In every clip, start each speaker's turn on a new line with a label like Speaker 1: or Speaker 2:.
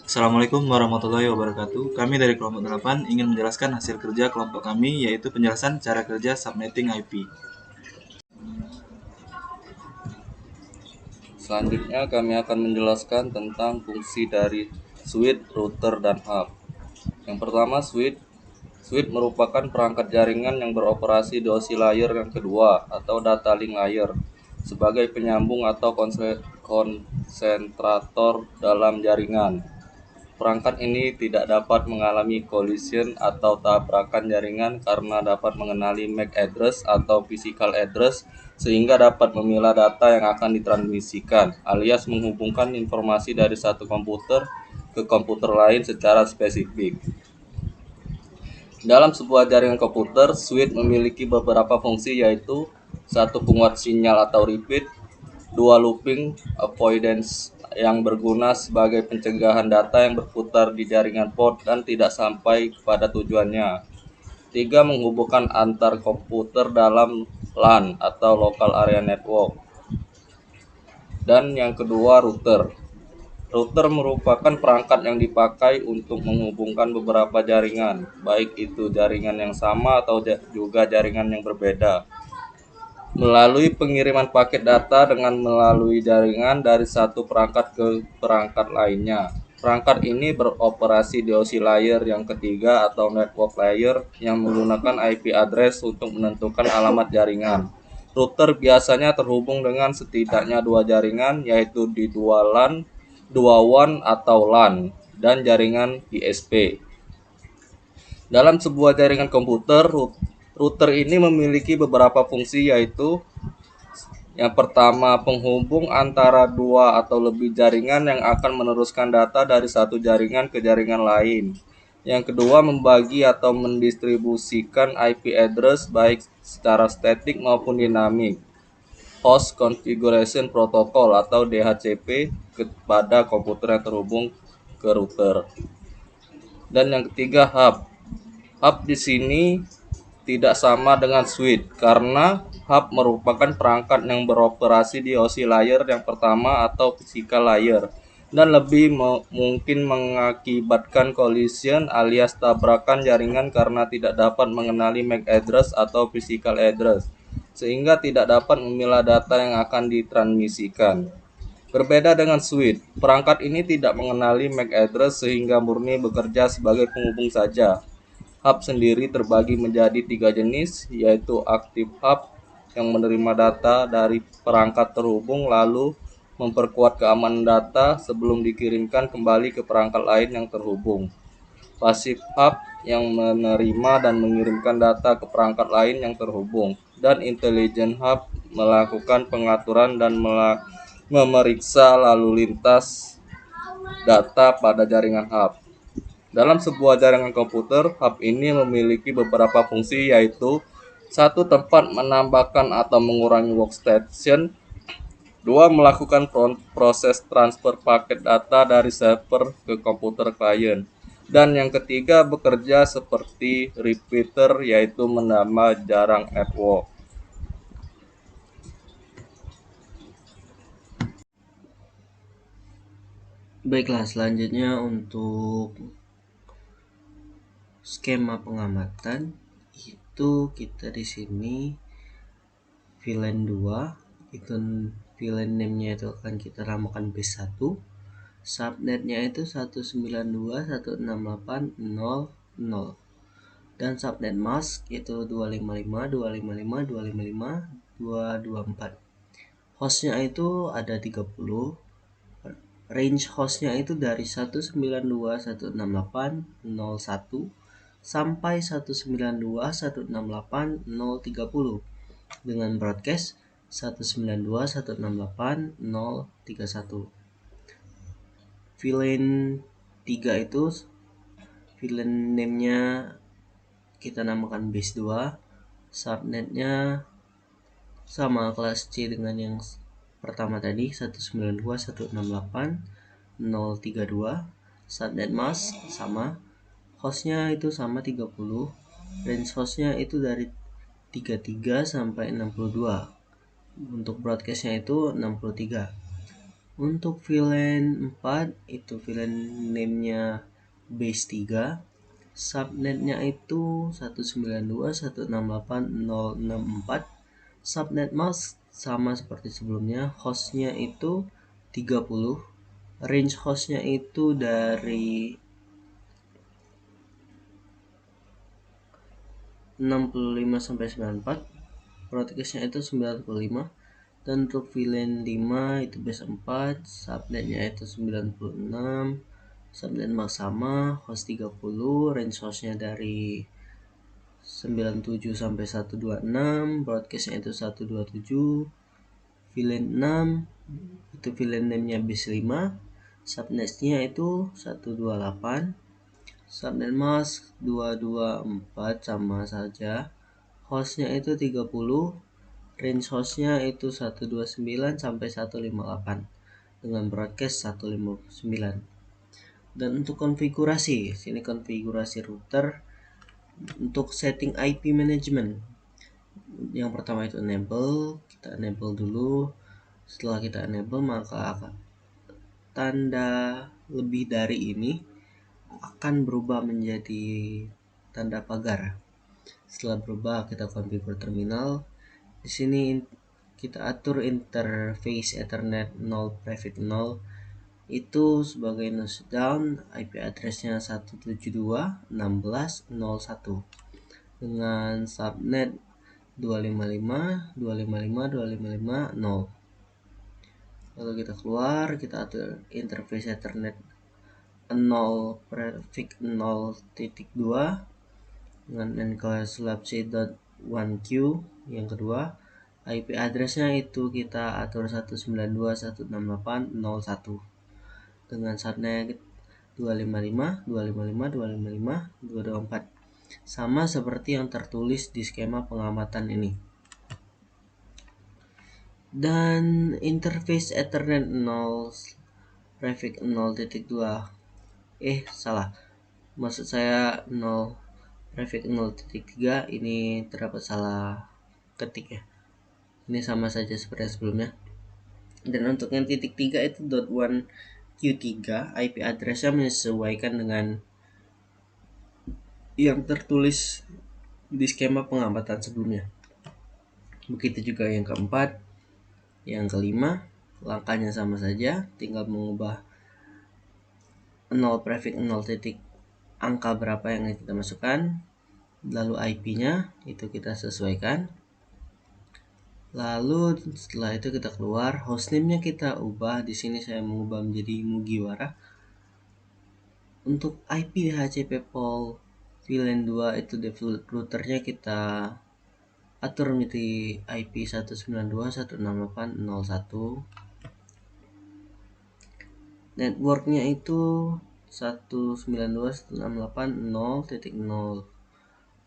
Speaker 1: Assalamualaikum warahmatullahi wabarakatuh. Kami dari kelompok 8 ingin menjelaskan hasil kerja kelompok kami, yaitu penjelasan cara kerja subnetting IP.
Speaker 2: Selanjutnya kami akan menjelaskan tentang fungsi dari switch, router, dan hub. Yang pertama, switch. Switch merupakan perangkat jaringan yang beroperasi di OSI layer yang kedua atau data link layer sebagai penyambung atau konsentrator dalam jaringan. Perangkat ini tidak dapat mengalami collision atau tabrakan jaringan karena dapat mengenali MAC address atau physical address sehingga dapat memilah data yang akan ditransmisikan alias menghubungkan informasi dari satu komputer ke komputer lain secara spesifik. Dalam sebuah jaringan komputer, switch memiliki beberapa fungsi yaitu satu penguat sinyal atau repeat, dua looping avoidance yang berguna sebagai pencegahan data yang berputar di jaringan port dan tidak sampai pada tujuannya. Tiga, menghubungkan antar komputer dalam LAN atau local area network. Dan yang kedua, router. Router merupakan perangkat yang dipakai untuk menghubungkan beberapa jaringan, baik itu jaringan yang sama atau juga jaringan yang berbeda, melalui pengiriman paket data dengan melalui jaringan dari satu perangkat ke perangkat lainnya. Perangkat ini beroperasi di OSI layer yang ketiga atau network layer yang menggunakan IP address untuk menentukan alamat jaringan. Router biasanya terhubung dengan setidaknya dua jaringan, yaitu di dua LAN, dua WAN atau LAN, dan jaringan ISP. Dalam sebuah jaringan komputer, router ini memiliki beberapa fungsi, yaitu yang pertama, penghubung antara dua atau lebih jaringan yang akan meneruskan data dari satu jaringan ke jaringan lain. Yang kedua, membagi atau mendistribusikan IP address baik secara statik maupun dinamik. Host Configuration Protocol atau DHCP kepada komputer yang terhubung ke router. Dan yang ketiga, hub. Hub di sini tidak sama dengan switch karena hub merupakan perangkat yang beroperasi di OSI layer yang pertama atau physical layer dan lebih mungkin mengakibatkan collision alias tabrakan jaringan karena tidak dapat mengenali MAC address atau physical address sehingga tidak dapat memilah data yang akan ditransmisikan. Berbeda dengan switch, perangkat ini tidak mengenali MAC address sehingga murni bekerja sebagai penghubung saja. Hub sendiri terbagi menjadi tiga jenis, yaitu active hub yang menerima data dari perangkat terhubung lalu memperkuat keamanan data sebelum dikirimkan kembali ke perangkat lain yang terhubung. Passive hub yang menerima dan mengirimkan data ke perangkat lain yang terhubung. Dan intelligent hub melakukan pengaturan dan memeriksa lalu lintas data pada jaringan hub. Dalam sebuah jaringan komputer, hub ini memiliki beberapa fungsi, yaitu satu, tempat menambahkan atau mengurangi workstation, dua, melakukan proses transfer paket data dari server ke komputer klien, dan yang ketiga bekerja seperti repeater, yaitu menambah jarak network.
Speaker 3: Baiklah, selanjutnya untuk skema pengamatan itu kita di sini VLAN 2 itu VLAN name-nya itu akan kita namakan base 1, subnetnya itu 192.168.0.0 dan subnet mask itu 255.255.255.224. Hostnya itu ada 30. Range hostnya itu dari 192.168.0.1 sampai 192.168.0.30 dengan broadcast 192.168.0.31. VLAN 3 itu VLAN name-nya kita namakan base 2, subnetnya sama kelas C dengan yang pertama tadi 192.168.0.32, subnet mask sama, hostnya itu sama 30, range hostnya itu dari 33 sampai 62, untuk broadcastnya itu 63. Untuk VLAN 4 itu VLAN name-nya base 3, subnetnya itu 192.168.064. Subnet mask sama seperti sebelumnya, hostnya itu 30, range hostnya itu dari 65 sampai 94, broadcastnya itu 95. Dan untuk VLAN 5 itu base 4, subnetnya itu 96, subnet max sama, host 30, range hostnya dari 97 sampai 126, broadcastnya itu 127. VLAN 6 itu VLAN name-nya base 5, subnetnya itu 128, subnet mask 224 sama saja, hostnya itu 30, range hostnya itu 129 sampai 158 dengan broadcast 159. Dan untuk konfigurasi, sini konfigurasi router. Untuk setting IP management, yang pertama itu enable, kita enable dulu. Setelah kita enable, maka tanda lebih dari ini akan berubah menjadi tanda pagar. Setelah berubah, kita configure terminal. Di sini kita atur interface Ethernet 0 prefix 0 itu sebagai nose down, IP addressnya 172.16.01 dengan subnet 255.255.255.0. Lalu kita keluar, kita atur interface Ethernet 0 prefix 0.2 dengan encapsulate.1q. Yang kedua, IP addressnya itu kita atur 192.168.0.1 dengan subnet 255.255.255.224 sama seperti yang tertulis di skema pengamatan ini. Dan interface Ethernet 0 prefix 0.2 salah, maksud saya 0 prefix 0.3, ini terdapat salah ketik ya, ini sama saja seperti sebelumnya. Dan untuk yang titik 3 itu .1 Q3, IP addressnya menyesuaikan dengan yang tertulis di skema pengamatan sebelumnya. Begitu juga yang keempat, yang kelima, langkahnya sama saja, tinggal mengubah 0 prefix 0 titik angka berapa yang kita masukkan, lalu IP-nya itu kita sesuaikan. Lalu setelah itu kita keluar, hostname-nya kita ubah. Di sini saya mengubah menjadi Mugiwara. Untuk IP DHCP POL VLAN 2 itu default routernya kita atur menjadi IP 192.168.0.1. Networknya itu 192.168.0.0.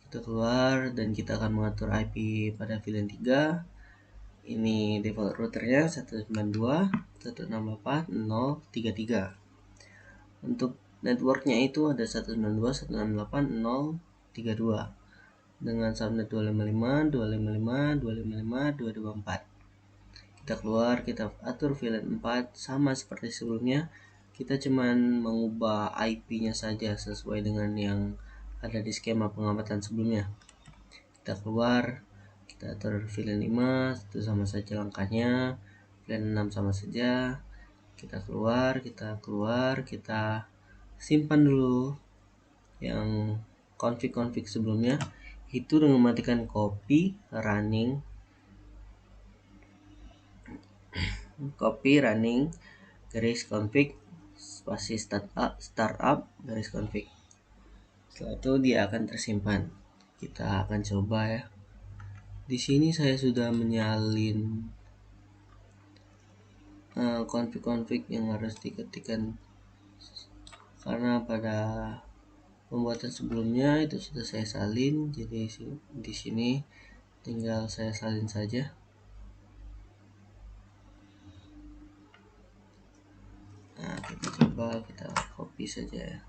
Speaker 3: Kita keluar dan kita akan mengatur IP pada VLAN 3. Ini default routernya 192.168.0.33. Untuk networknya itu ada 192.168.0.32 dengan subnet 255.255.255.224. Kita keluar, kita atur VLAN 4 sama seperti sebelumnya, kita cuman mengubah IP-nya saja sesuai dengan yang ada di skema pengamatan sebelumnya. Kita keluar, kita atur VLAN 5 itu sama saja langkahnya, VLAN 6 sama saja. Kita keluar, kita simpan dulu yang config sebelumnya itu dengan mematikan copy running garis config spasi startup garis config. Setelah itu dia akan tersimpan. Kita akan coba ya. Di sini saya sudah menyalin config yang harus diketikkan karena pada pembuatan sebelumnya itu sudah saya salin, jadi di sini tinggal saya salin saja. Nah, kita coba kita copy saja ya.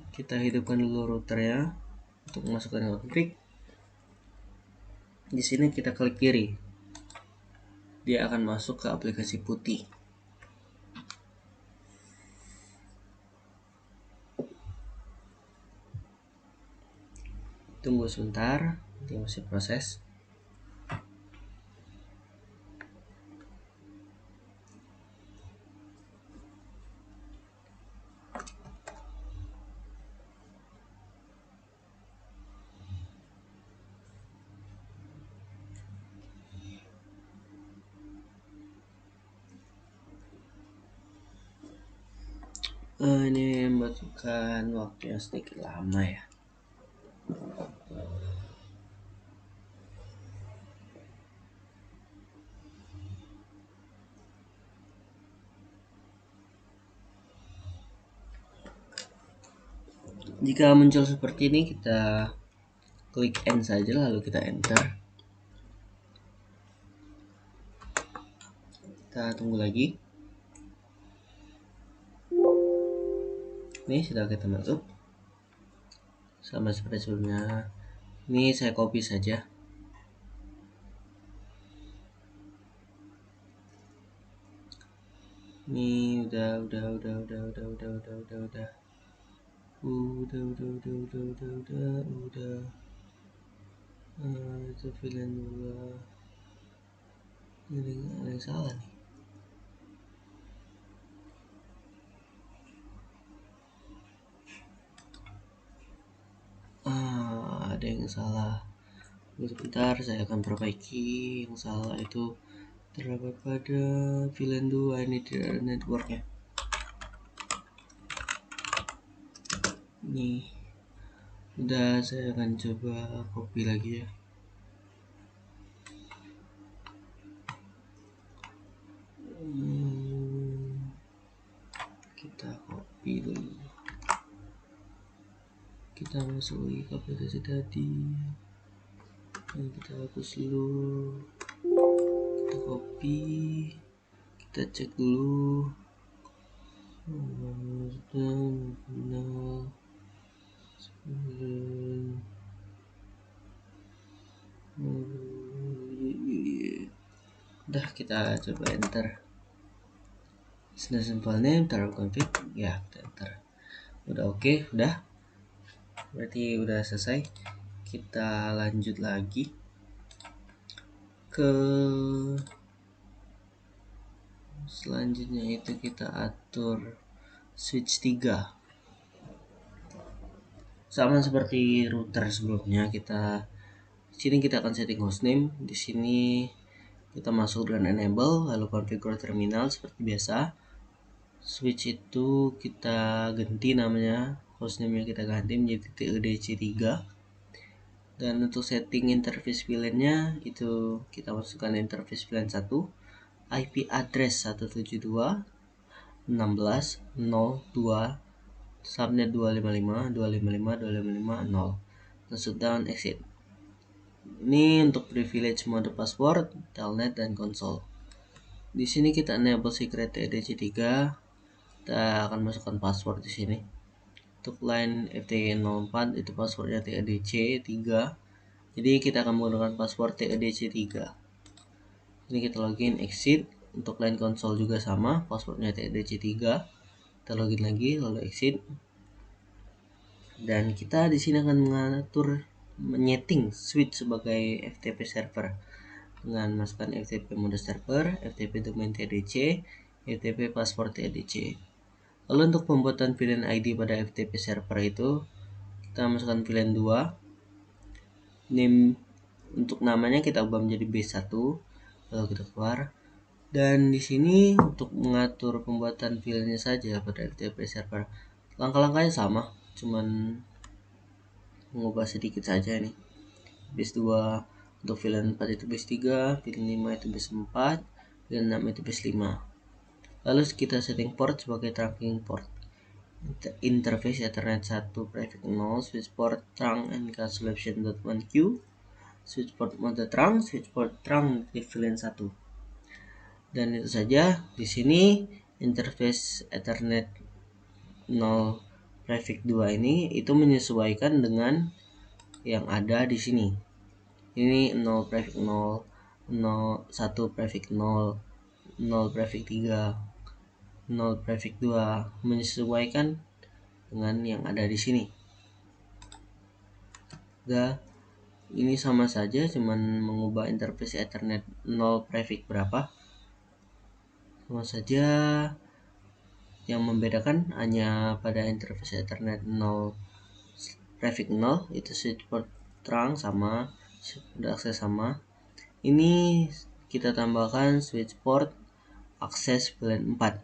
Speaker 3: Kita hidupkan dulu routernya untuk memasukkan config. Di sini kita klik kiri. dia akan masuk ke aplikasi putih. Tunggu sebentar, dia masih proses. Ini membutuhkan waktu yang sedikit lama ya. Jika muncul seperti ini, kita klik N saja lalu kita enter. Kita tunggu lagi. Ini sudah kita masuk. Sama seperti sebelumnya. Ini saya copy saja. Ini udah. Itu villain 2. Ini ada yang salah nih. Ada yang salah. Sebentar, saya akan perbaiki. Yang salah itu terdapat pada villain 2. Ini tidak ada networknya. Ini udah, saya akan coba copy lagi ya. Kita copy dulu. Kita masuk lagi ke aplikasi tadi. Dan kita hapus dulu. Kita copy. Kita cek dulu. Udah, kita coba enter. Simple name, taruh config, ya kita enter. Udah oke, udah. Berarti udah selesai. Kita lanjut lagi ke selanjutnya, itu kita atur switch 3. Sama seperti router sebelumnya, di sini kita akan setting hostname. Di sini kita masuk dengan enable, lalu configure terminal seperti biasa. Switch itu kita ganti namanya, hostname-nya kita ganti menjadi TEDC3. Dan untuk setting interface VLAN-nya itu kita masukkan interface VLAN 1, IP address 172.16.02, subnet 255.255.255.0, dan shutdown exit. Ini untuk privilege mode password, telnet, dan konsol. Di sini kita enable secret TEDC3. Kita akan masukkan password di sini. Untuk line FT04 itu passwordnya TEDC3. Jadi kita akan menggunakan password TEDC3. Ini kita login exit. Untuk line konsol juga sama, passwordnya TEDC3. Kita login lagi lalu exit. Dan kita di sini akan mengatur menyeting switch sebagai FTP server dengan masukkan FTP mode server, FTP domain TDC, FTP password TDC. Lalu untuk pembuatan VLAN ID pada FTP server itu kita masukkan VLAN 2. Name untuk namanya kita ubah menjadi B1. Lalu kita keluar. Dan di sini untuk mengatur pembuatan VLAN-nya saja pada FTP server. Langkah-langkahnya sama, cuman mengubah sedikit saja nih. Base 2 untuk VLAN 4 itu base 3, VLAN 5 itu base 4, VLAN 6 itu base 5. Lalu kita setting port sebagai trunking port. Interface Ethernet 1 prefix 0, switch port trunk encapsulation.1q, switch port mode trunk, switch port trunk di VLAN 1. Dan itu saja. Di sini interface Ethernet 0 prefix 2 ini itu menyesuaikan dengan yang ada di sini. Ini 0 prefix 0 0 1 prefix 0, 0 prefix 3, 0 prefix 2, menyesuaikan dengan yang ada di sini. Ini sama saja, cuman mengubah interface Ethernet 0 prefix berapa. Sama saja, yang membedakan hanya pada interface Ethernet 0 prefix 0 itu switch port terang sama, sudah akses sama. Ini kita tambahkan switch port akses VLAN 4.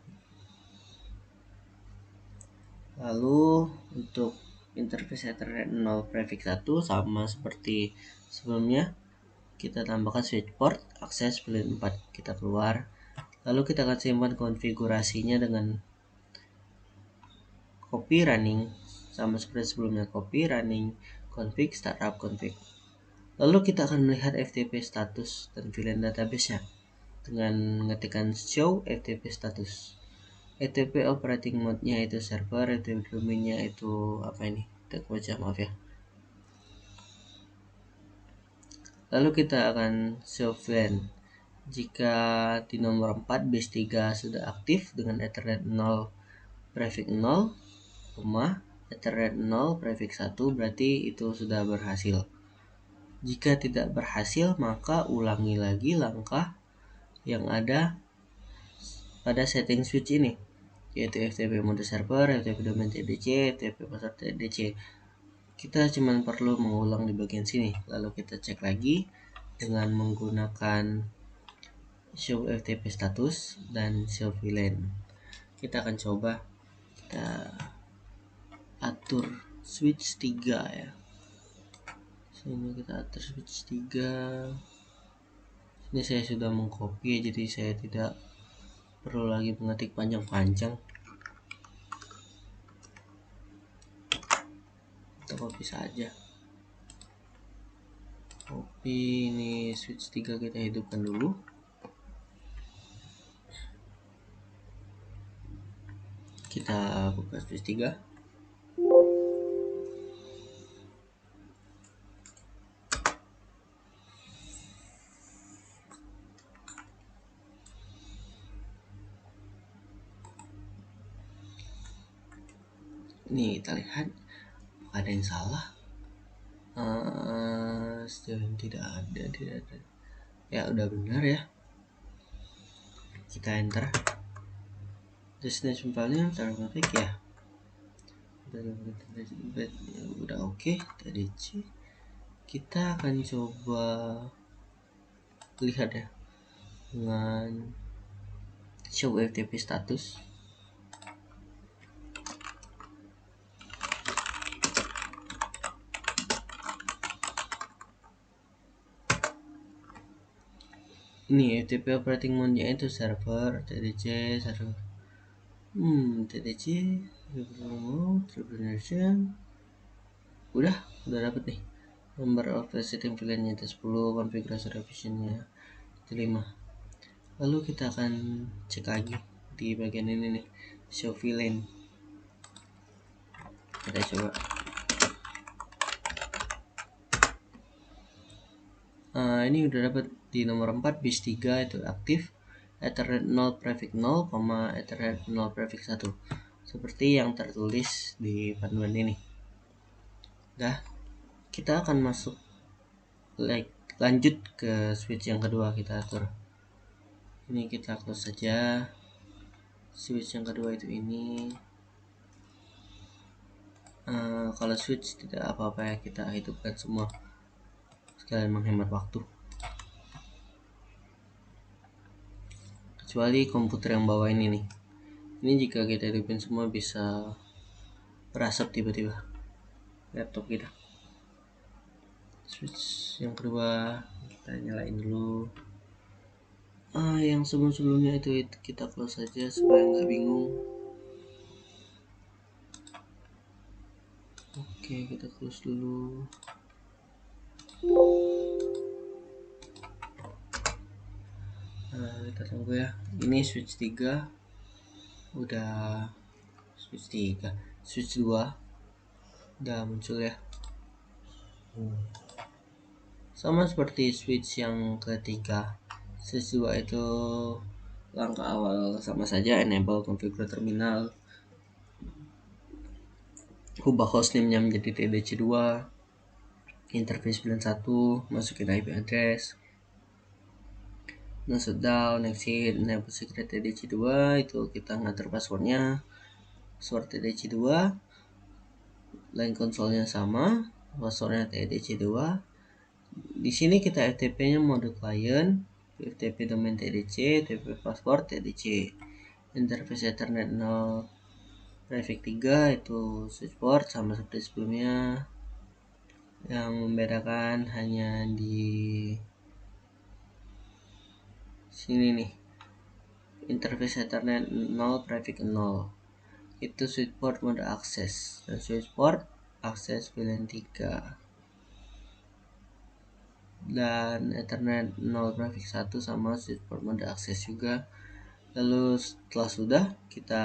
Speaker 3: Lalu untuk interface Ethernet 0 prefix 1 sama seperti sebelumnya, kita tambahkan switch port akses VLAN 4. Kita keluar, lalu kita akan simpan konfigurasinya dengan copy running sama seperti sebelumnya, copy running config startup config. Lalu kita akan melihat FTP status dan VLAN database-nya dengan mengetikkan show FTP status. FTP operating mode-nya itu server, FTP domain-nya itu apa ini? Kita baca, maaf ya. Lalu kita akan show VLAN. Jika di nomor 4 base 3 sudah aktif dengan Ethernet 0 prefix 0, Ethernet 0 prefix 1 berarti itu sudah berhasil. Jika tidak berhasil, maka ulangi lagi langkah yang ada pada setting switch ini, yaitu FTP mode server, FTP domain TDC, FTP password TDC. Kita cuma perlu mengulang di bagian sini. Lalu kita cek lagi dengan menggunakan show FTP status dan show VLAN. Kita akan coba kita atur switch 3 ya. Sini kita atur switch 3. Ini saya sudah mengcopy, jadi saya tidak perlu lagi mengetik panjang-panjang. Kita copy saja. Copy, ini switch 3 kita hidupkan dulu. Kita buka switch 3. Nih kita lihat ada yang salah. Tidak ada. Ya udah benar ya. Kita enter. Destination file-nya terbaik ya. Udah oke. TDC. Kita akan coba lihat ya dengan show FTP status. Ini FTP operating mode-nya itu server TDC server. TDC udah dapet nih. Number of setting VLAN-nya itu 10, konfigurasi revision-nya itu 5. Lalu kita akan cek lagi di bagian ini nih, show VLAN. Kita coba. Ini udah dapat di nomor 4 base 3 itu aktif, Ethernet 0 prefix 0, Ethernet 0 prefix 1 seperti yang tertulis di panduan ini. Kita akan masuk lanjut ke switch yang kedua, kita atur. Ini kita close saja. Switch yang kedua itu ini. Kalau switch tidak apa-apa ya, kita hidupkan semua sekalian menghemat waktu. Kecuali komputer yang bawah ini nih. Ini jika kita hidupin semua bisa berasap tiba-tiba laptop kita. Switch yang kedua kita nyalain dulu. Yang sebelumnya itu kita close saja supaya nggak bingung. Oke, kita close dulu. Kita tunggu ya. Ini switch 3 udah, switch 2 udah muncul ya. Sama seperti switch yang ketiga, switch 2 itu langkah awal sama saja, enable configure terminal, ubah hostname-nya menjadi TDC2, interface 91, masukin IP address, nah down, exit, enable secret TDC2, itu kita ngatur passwordnya, password TDC2, line konsolnya sama, passwordnya TDC2. Di sini kita FTP-nya mode client, FTP domain TDC, FTP password TDC, interface Ethernet 0, traffic 3 itu switchport sama seperti sebelumnya. Yang membedakan hanya di sini nih, interface Ethernet 0, traffic 0 itu switchport mode akses, dan switchport akses VLAN 3, dan Ethernet 0 traffic 1 sama switchport mode akses juga. Lalu setelah sudah, kita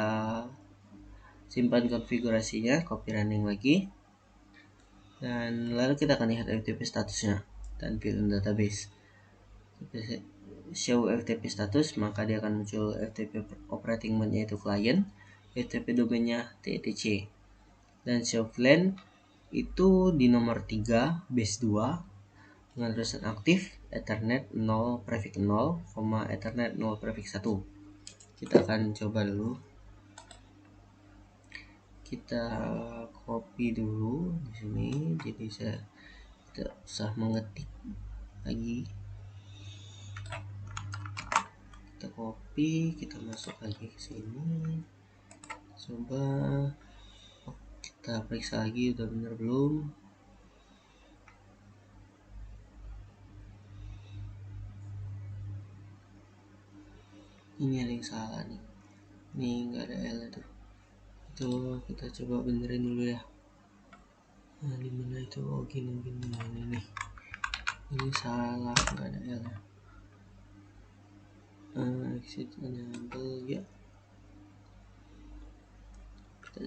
Speaker 3: simpan konfigurasinya, copy running lagi, dan lalu kita akan lihat FTP statusnya dan VLAN database. Show FTP status, maka dia akan muncul FTP operating mode yaitu client, FTP domainnya TDC, dan show VLAN itu di nomor 3 base 2 dengan tulisan aktif Ethernet 0 prefix 0, Ethernet 0 prefix 1. Kita akan coba dulu, kita copy dulu di sini, jadi saya tidak usah mengetik lagi. Kita copy, kita masuk lagi ke sini, coba kita periksa lagi udah bener belum. Ini ada yang salah nih, ini nggak ada L itu kita coba benerin dulu ya. Nah dimana itu, oh gini nah, ini salah, nggak ada L ya. Exit enable ya, kita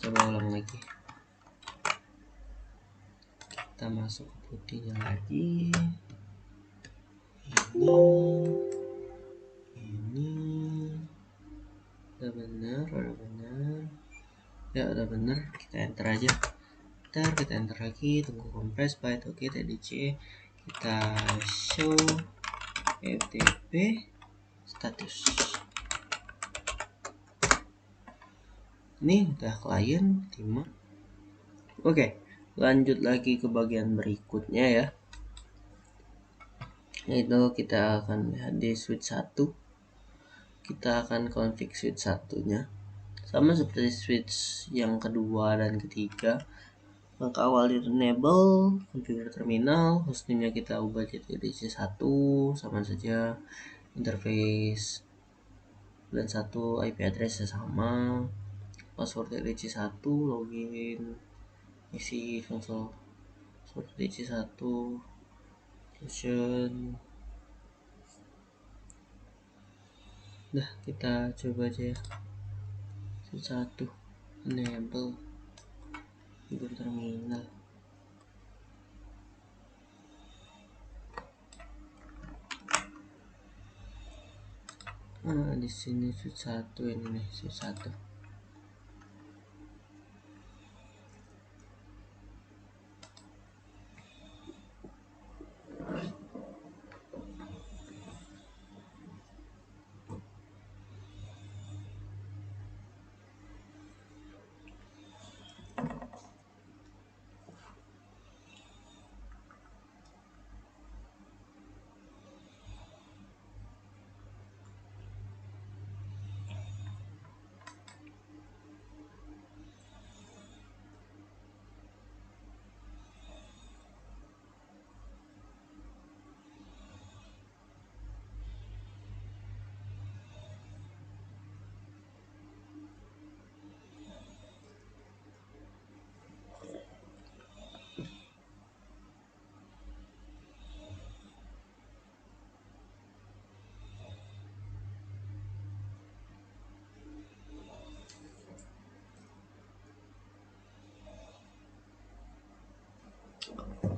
Speaker 3: coba ulang lagi. Kita masuk ke putihnya lagi, ini udah bener ya, udah bener. Kita enter aja, kita enter lagi, tunggu compress byte. Oke, TDC, kita show FTP status. Ini udah klien 5. Oke, lanjut lagi ke bagian berikutnya ya, itu kita akan lihat di switch 1. Kita akan config switch 1-nya sama seperti switch yang kedua dan ketiga. Langkah awal di enable configure terminal, hostname-nya kita ubah jadi TDC1 sama saja, interface dan 1, IP address sama, password TDC1, login, isi konsol password TDC1, session. Nah, kita coba aja ya, switch 1 enable configure terminal. Nah, di sini switch 1, ini nih switch 1.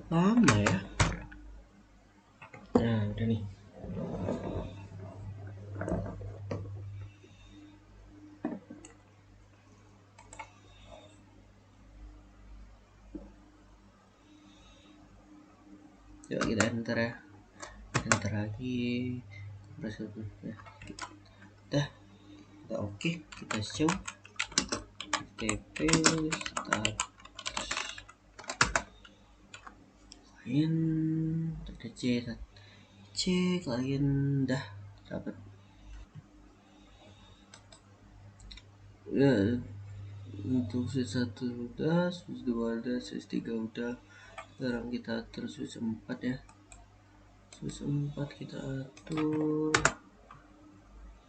Speaker 3: Lama ya. Coba kita enter ya, enter lagi, ya. Dah, kita oke, kita show tp status klien, ada c klien, dah dapat ya. Untuk switch 1 udah, switch 2 udah, switch 3 udah. Sekarang kita atur switch 4 ya. Switch 4 kita atur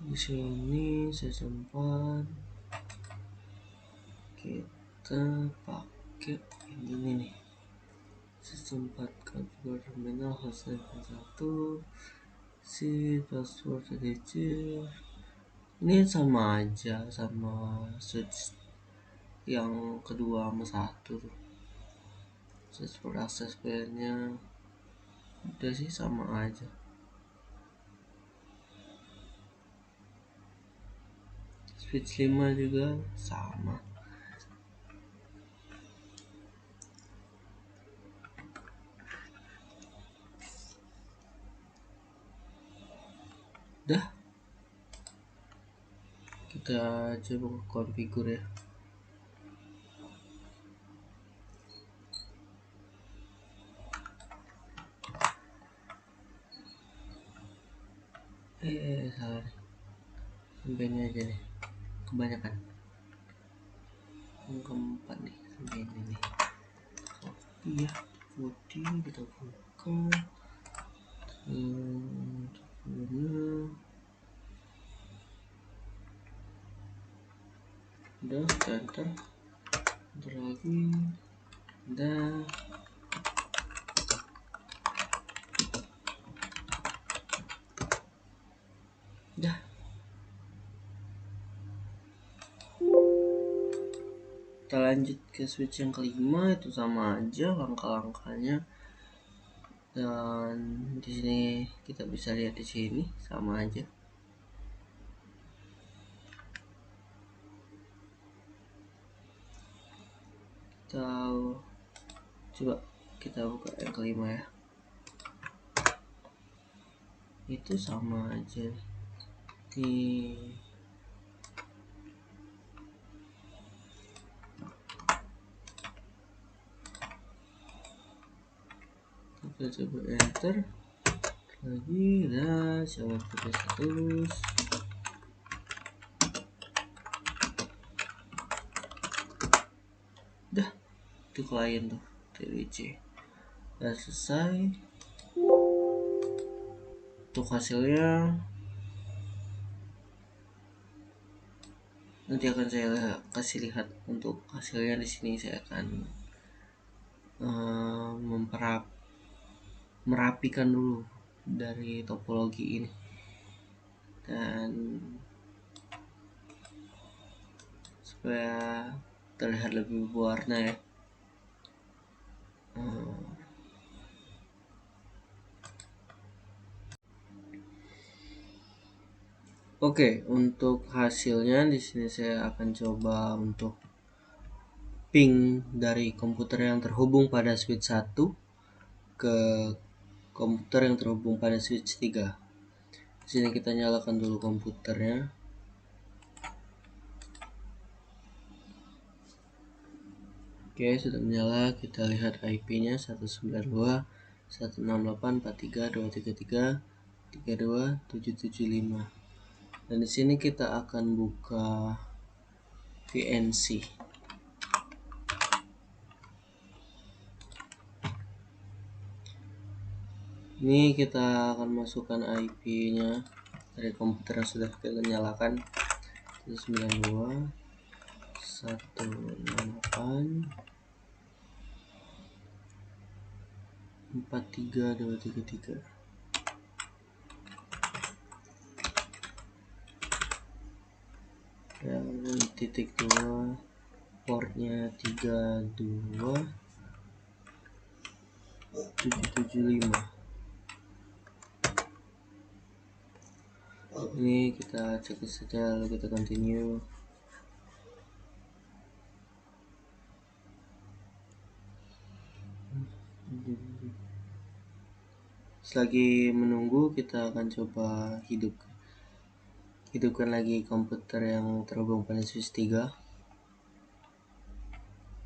Speaker 3: di sini, switch 4 kita pakai ini nih, switch 4 configure terminal host 1 si password DC. Ini sama aja sama switch yang kedua sama satu tuh. Switch for access nya udah sih sama aja. Switch 5 juga sama. Dah, kita coba configure ya. Salah nih, sampainya aja nih, kebanyakan yang keempat nih, sampainya nih copy ya, putih kita buka udah, enter lagi, udah. Dah, kita lanjut ke switch yang kelima, itu sama aja langkah-langkahnya. Dan di sini kita bisa lihat di sini sama aja. Kita coba kita buka yang kelima ya. Itu sama aja nih. Kita coba enter lagi, dah coba pakai status. Dah, itu klien tuh TWC udah selesai. Untuk hasilnya nanti akan saya kasih lihat. Untuk hasilnya di sini saya akan merapikan dulu dari topologi ini dan supaya terlihat lebih berwarna ya. Oke, untuk hasilnya di sini saya akan coba untuk ping dari komputer yang terhubung pada switch 1 ke komputer yang terhubung pada switch 3. Di sini kita nyalakan dulu komputernya. Oke, sudah menyala. Kita lihat IP-nya 192.168.43.233.32.775. Dan di sini kita akan buka VNC. Ini kita akan masukkan IP-nya dari komputer yang sudah kita nyalakan, 192.168.43.233. yang titik 2 portnya 32.775. Ini kita cek saja, lalu kita continue. selagi menunggu kita akan coba hidupkan lagi komputer yang terhubung pada switch 3.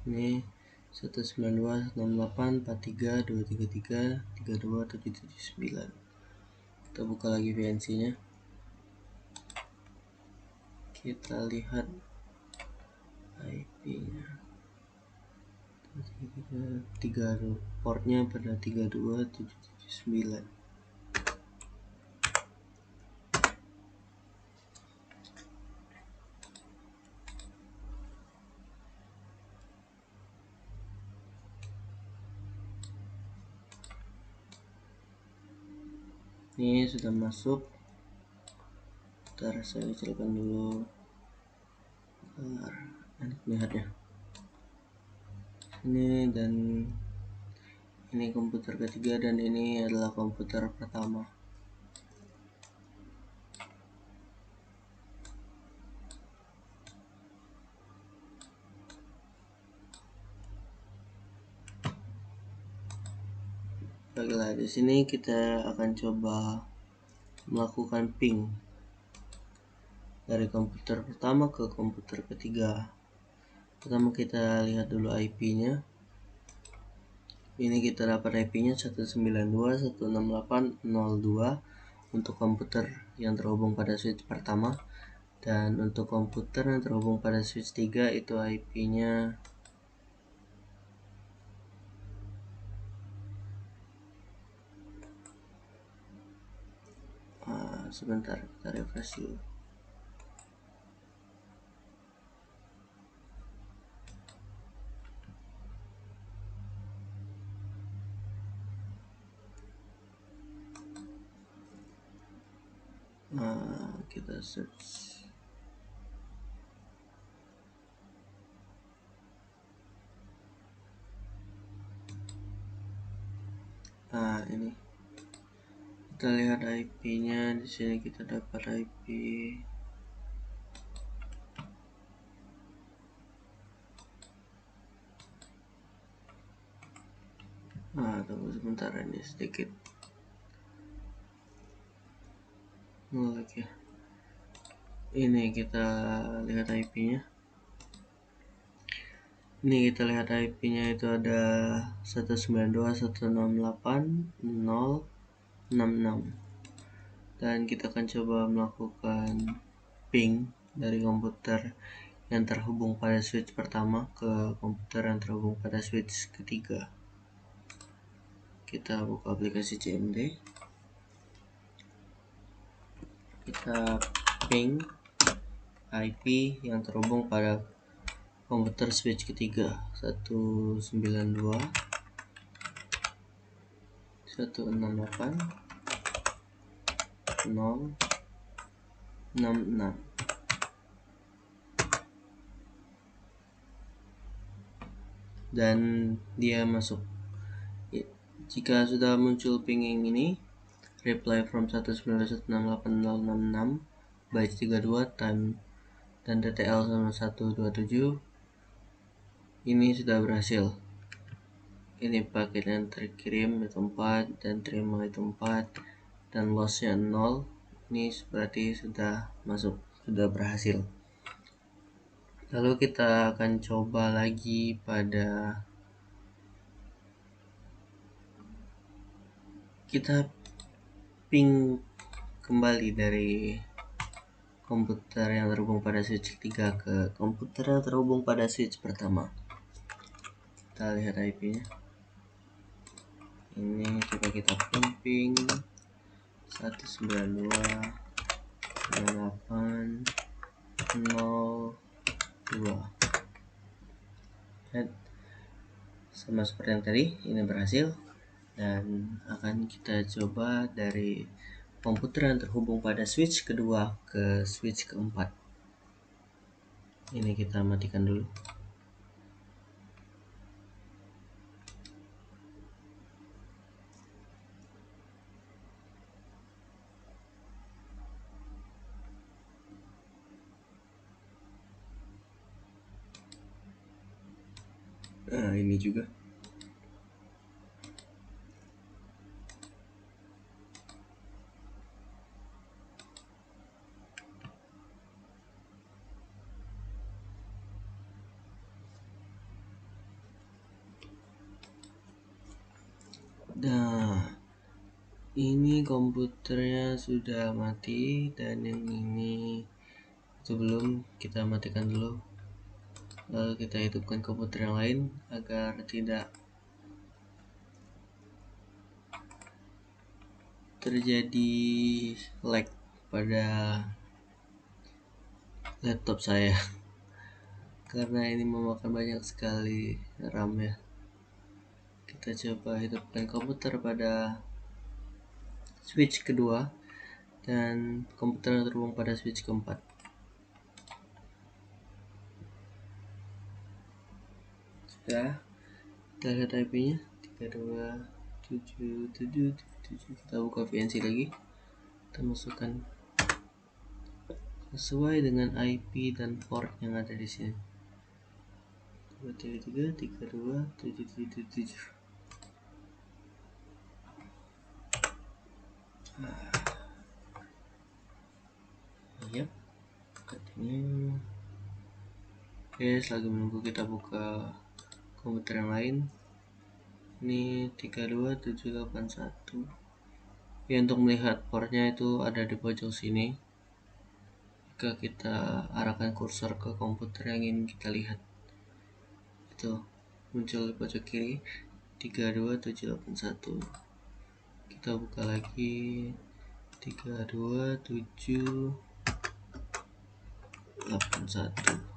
Speaker 3: Ini 192.168.43.233.32.779. Kita buka lagi VNC-nya. Kita lihat IP-nya. 3 portnya pada 32.779. Ini sudah masuk. Ntar saya kecilkan dulu agar enak melihatnya. Ini dan ini komputer ketiga dan ini adalah komputer pertama. Baiklah, di sini kita akan coba melakukan ping dari komputer pertama ke komputer ketiga. Pertama kita lihat dulu IP-nya. Ini kita dapat IP-nya 192.168.02 untuk komputer yang terhubung pada switch pertama, dan untuk komputer yang terhubung pada switch 3 itu IP-nya sebentar, kita refresh dulu. Kita search. Ini kita lihat IP-nya. Di sini kita dapat IP tunggu sebentar, ini sedikit lagi. Ini kita lihat IP-nya. Ini kita lihat IP-nya itu ada 192.168.066, dan kita akan coba melakukan ping dari komputer yang terhubung pada switch pertama ke komputer yang terhubung pada switch ketiga. Kita buka aplikasi CMD. Kita ping IP yang terhubung pada komputer switch ketiga 192.168.066, dan dia masuk. Jika sudah muncul pinging ini, reply from 192.168.066 bytes 32 time dan TTL sama 127, ini sudah berhasil. Ini paket yang terkirim itu 4 dan terima itu 4 dan lossnya 0. Ini berarti sudah masuk, sudah berhasil. Lalu kita akan coba lagi pada kita ping kembali dari komputer yang terhubung pada switch 3 ke komputer yang terhubung pada switch pertama. Kita lihat IP-nya. Ini coba kita ping 192.168.02. Sama seperti yang tadi, ini berhasil. Dan akan kita coba dari komputer yang terhubung pada switch kedua ke switch keempat. Ini kita matikan dulu. Ini juga. Nah, ini komputernya sudah mati, dan yang ini sebelum kita matikan dulu, lalu kita hidupkan komputer yang lain agar tidak terjadi lag pada laptop saya karena ini memakan banyak sekali RAM ya. Kita coba hidupkan komputer pada switch kedua dan komputer terhubung pada switch keempat. Sudah, kita lihat IP-nya 327777. Kita buka VNC lagi, kita masukkan sesuai dengan IP dan port yang ada di sini, 233327777. Yap, katanya. Oke, selagi menunggu kita buka komputer yang lain. Ini 32781. Ya, untuk melihat portnya itu ada di pojok sini. Jika kita arahkan kursor ke komputer yang ingin kita lihat, itu muncul di pojok kiri 32781. Kita buka lagi 32781.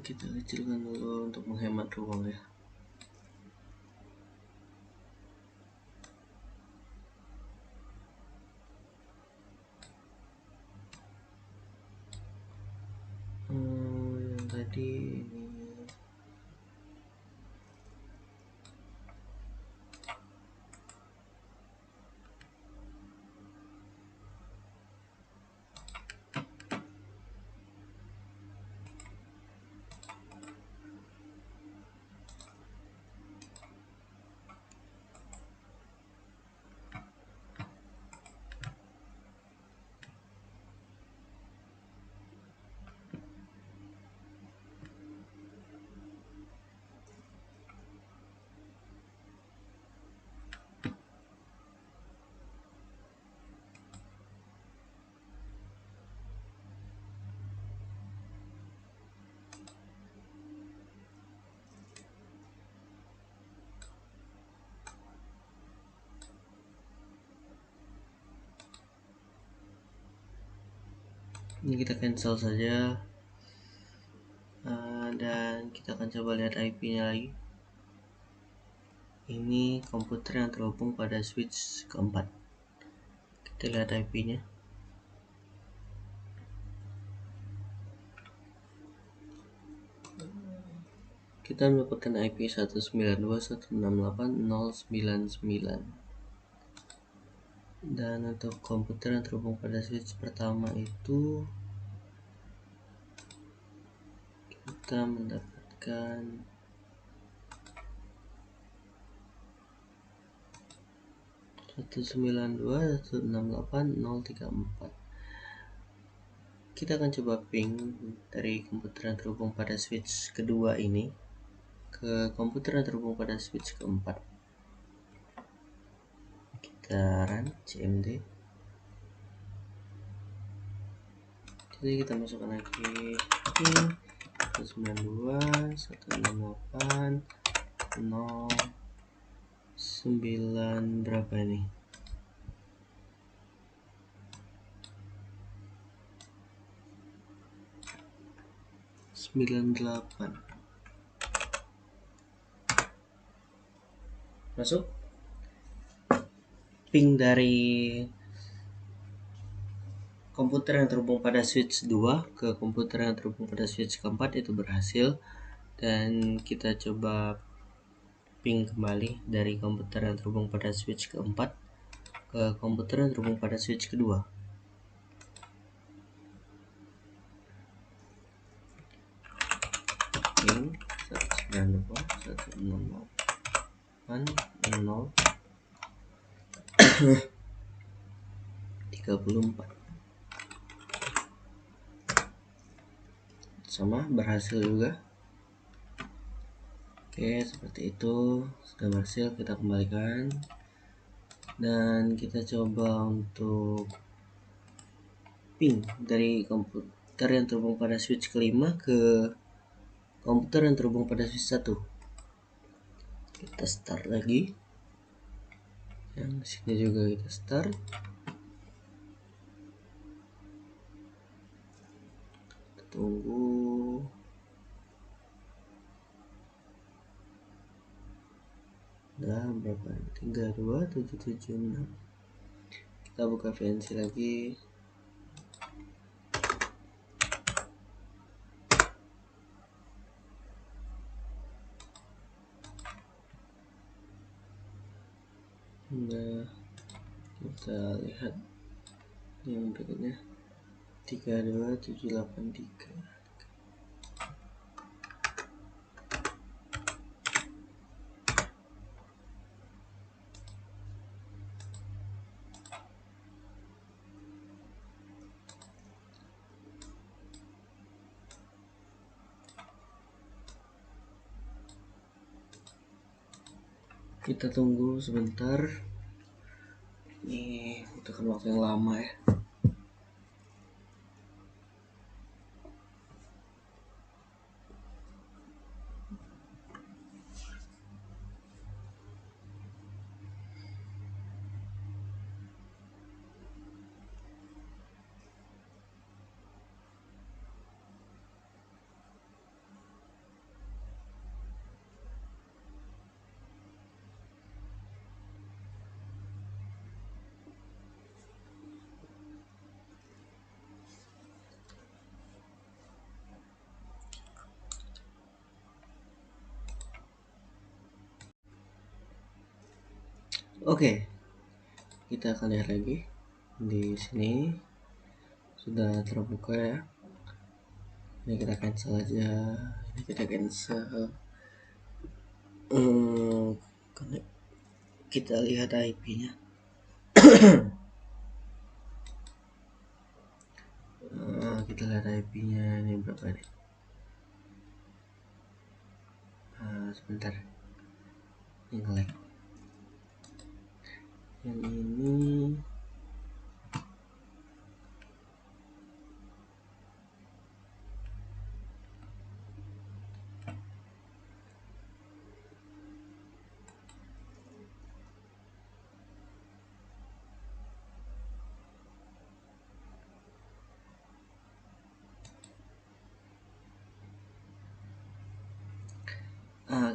Speaker 3: Kita kecilkan dulu untuk menghemat ruang ya. Yang tadi ini kita cancel saja, dan kita akan coba lihat IP-nya lagi. Ini komputer yang terhubung pada switch keempat. Kita lihat IP-nya. Kita mendapatkan IP 192.168.099. Dan untuk komputer yang terhubung pada switch pertama itu kita mendapatkan 192.168.034. Kita akan coba ping dari komputer yang terhubung pada switch kedua ini ke komputer yang terhubung pada switch keempat. Kita run cmd. Jadi kita masukkan lagi ping 192.168.009 berapa ini? 98. Masuk. Ping dari komputer yang terhubung pada switch 2 ke komputer yang terhubung pada switch keempat itu berhasil, dan kita coba ping kembali dari komputer yang terhubung pada switch keempat ke komputer yang terhubung pada switch kedua. Ping 192.168.0 34. Sama, berhasil juga. Oke, seperti itu. Sudah berhasil, kita kembalikan. Dan kita coba untuk ping dari komputer yang terhubung pada switch kelima ke komputer yang terhubung pada switch 1. Kita start lagi. Yang sini juga kita start. Tunggu. Nah, berapa? 32776. Kita buka VNC lagi. Nah, kita lihat yang berikutnya 32783. Kita tunggu sebentar. Ini butuhkan waktu yang lama ya. Oke, kita akan lihat lagi. Di sini sudah terbuka ya. Ini kita cancel aja. Ini kita cancel. Kita lihat IP-nya. Kita lihat IP-nya ini berapa nih? Sebentar. Ini nge-lag. Yang ini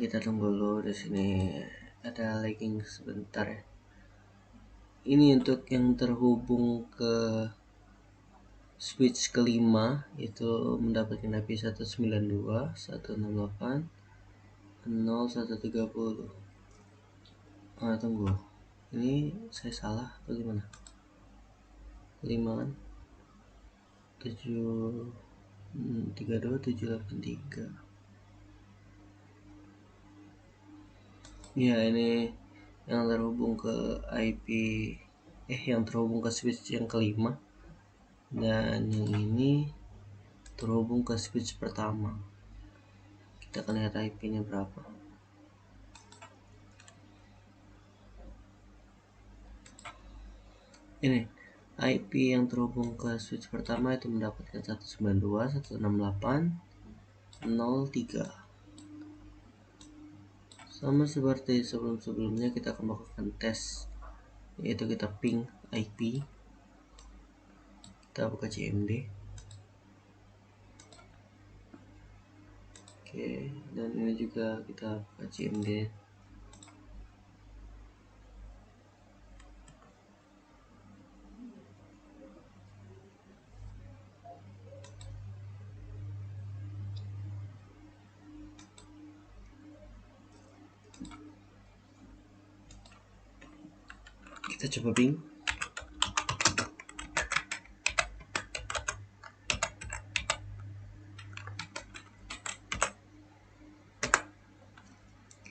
Speaker 3: kita tunggu dulu. Di sini ada lagging sebentar ya. Ini untuk yang terhubung ke switch kelima itu mendapatkan IP 192.168.0.130. Tunggu, ini saya salah atau gimana? 5 kan 32783. Ya, ini yang terhubung ke IP yang terhubung ke switch yang kelima, dan yang ini terhubung ke switch pertama. Kita akan lihat IP-nya berapa. Ini IP yang terhubung ke switch pertama itu mendapatkan 192.168.0.3. Sama seperti sebelum-sebelumnya, kita akan melakukan tes, yaitu kita ping IP. Kita buka CMD. Oke, dan ini juga kita buka CMD. Kita coba ping.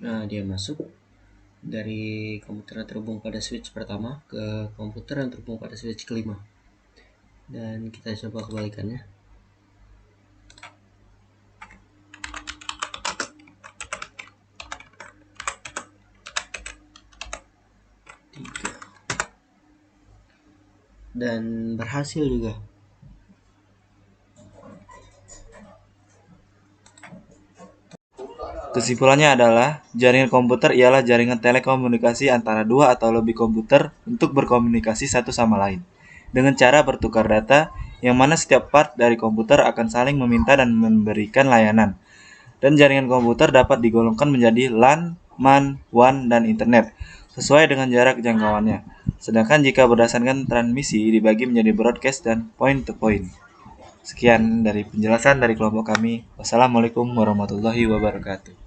Speaker 3: Nah, dia masuk. dari komputer yang terhubung pada switch pertama ke komputer yang terhubung pada switch kelima. Dan kita coba kebalikannya. Dan berhasil juga.
Speaker 1: Kesimpulannya adalah, jaringan komputer ialah jaringan telekomunikasi antara dua atau lebih komputer untuk berkomunikasi satu sama lain, dengan cara bertukar data, yang mana setiap part dari komputer akan saling meminta dan memberikan layanan. Dan jaringan komputer dapat digolongkan menjadi LAN, MAN, WAN, dan Internet, sesuai dengan jarak jangkauannya. Sedangkan jika berdasarkan transmisi dibagi menjadi broadcast dan point-to-point. Sekian dari penjelasan dari kelompok kami. Wassalamualaikum warahmatullahi wabarakatuh.